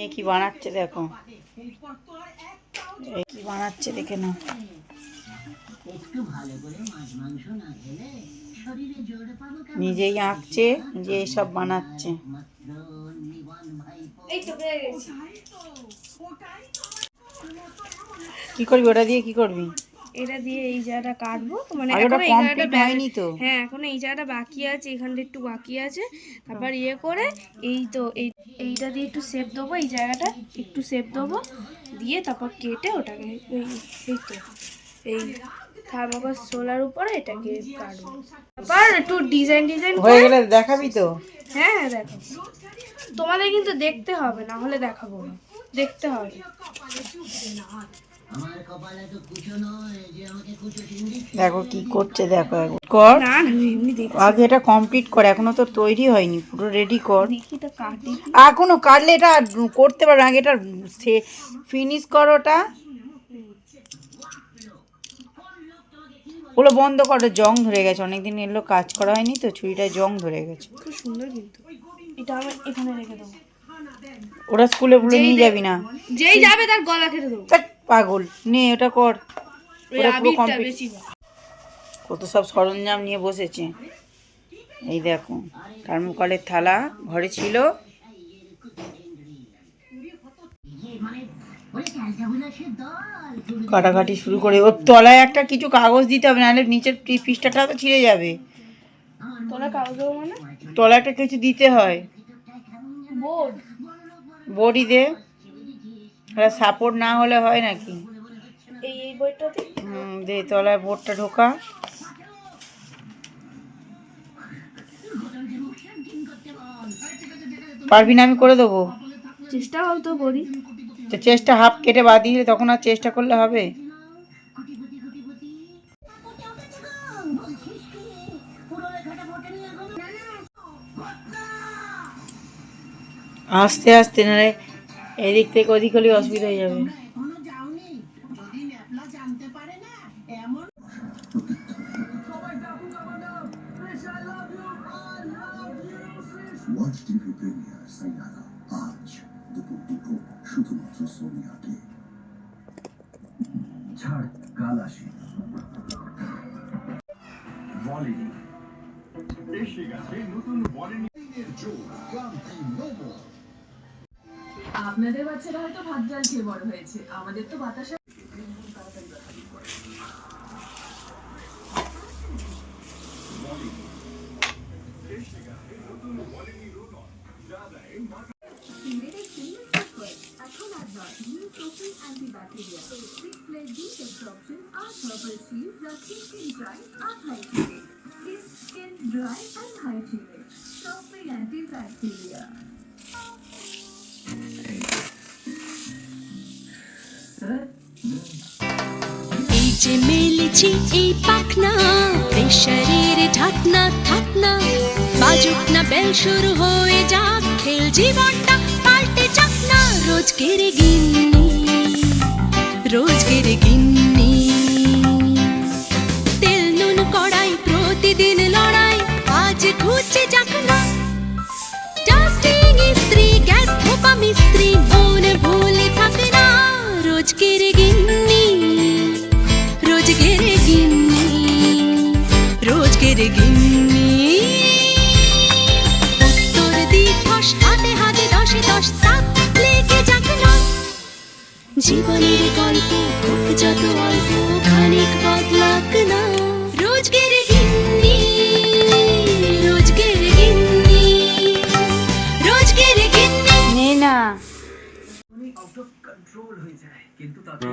মেয়ে কি বানাচ্ছে দেখো, কি বানাচ্ছে দেখে নাও। নিজেই আঁকছে, নিজেই সব বানাচ্ছে। কি করবি ওটা দিয়ে? কি করবি? এটা দিয়ে এই জায়গাটা কাটবো, মানে এখন এই জায়গাটা হয়নি তো। হ্যাঁ, এখন এই জায়গাটা বাকি আছে, এখানটা একটু বাকি আছে। তারপর ইয়ে করে এই তো এইটা দিয়ে একটু শেপ দেবো, এই জায়গাটা একটু শেপ দেবো, দিয়ে তারপর কেটে ওটাকে এই তো এই থার্মোকস সোলার উপরে এটাকে কাটবো। তারপর একটু ডিজাইন হয়ে গেলে দেখাবি তো? হ্যাঁ দেখাবো, তোমাদের কিন্তু দেখতে হবে, না হলে দেখাবো না, দেখতে হবে। দেখো কি করছে, দেখো কর। না এমনি দেখো, আগে এটা কমপ্লিট কর, এখনো তো তৈরি হয়নি, পুরো রেডি কর। দেখি তো কাটি, এখনো কাটলে এটা করতে পারবে, আগে এটা ফিনিশ কর। ওটা ওগুলো বন্ধ করো, জং ধরে গেছে, অনেকদিন এলো কাজ করা হয়নি তো, ছুরিটায় জং ধরে গেছে। খুব সুন্দর কিন্তু এটা আমি এখানে রেখে দেবো। ওরা স্কুলে বলে নিয়ে যাবি না, যেই যাবে তার গলা কেটে দেবো। পাগল, নে ওটা কর। ওটা পুরো কমপ্লিট। কত সব সরঞ্জাম নিয়ে বসেছে। এই দেখো থার্মোকলের থালা ঘরে ছিল, কাটাকাটি শুরু করে। ওর তলায় একটা কিছু কাগজ দিতে হবে, নাহলে নিচের পৃষ্ঠাটা তো ছিঁড়ে যাবে। তলায় একটা কিছু দিতে হয়, বডি দে, সাপোর্ট না হলে হয় নাকি? দে তলায় বোর্ডটা ঢোকা। পারবি না? আমি করে দেবো, চেষ্টা হয়তো করি। তো চেষ্টা হাফ কেটে বাদ দিলে তখন আর চেষ্টা করলে হবে? আস্তে আস্তে, নাহলে এদিক থেকে ওদিক হলে অসুবিধা হয়ে যাবে। ওয়াচ টিভি প্রিমিয়ার সাইয়ারা আজ দুপুর 2টো শুধুমাত্র সোনিয়াতে। ছাড় কাল আসি। ভলিনি এসে গেছে নতুন ভলিনি এর জোর ক্লান্তি নোবো। আপনাদের বাচ্চারা হয়তো ভাত ডাল খেয়ে বড় হয়েছে, আমাদের তো বাতাসা। এই যে মেলেছি এই পাখনা, প্রেশারের ঢাকনা থাকনা, বাজুক না বেল শুরু হয়ে যাক, খেল জীবনটা পাল্টে যাক না। রোজকের গিন্নি, রোজকের গিন্নি, তেল নুন কড়াই প্রতিদিন লড়াই, আজ ঘুচে যাক না। ডাস্টিং ইস্ত্রি গ্যাস ধোপা মিস্ত্রি, মনে ভুলে থাকে না। রোজকের গিন্নি, রোজকের গিন্নি, রোজকের গিন্নি। উত্তর দিবস হাতে হাতে 10 10 তাক লেগে যাক না। জীবনের গল্প হোক যত অল্প, খানিক বদলাক না। রোজকের গিন্নি, রোজকের গিন্নি, রোজকের গিন্নি। নে না আউট অফ কন্ট্রোল হয়ে যায়, কিন্তু তাতে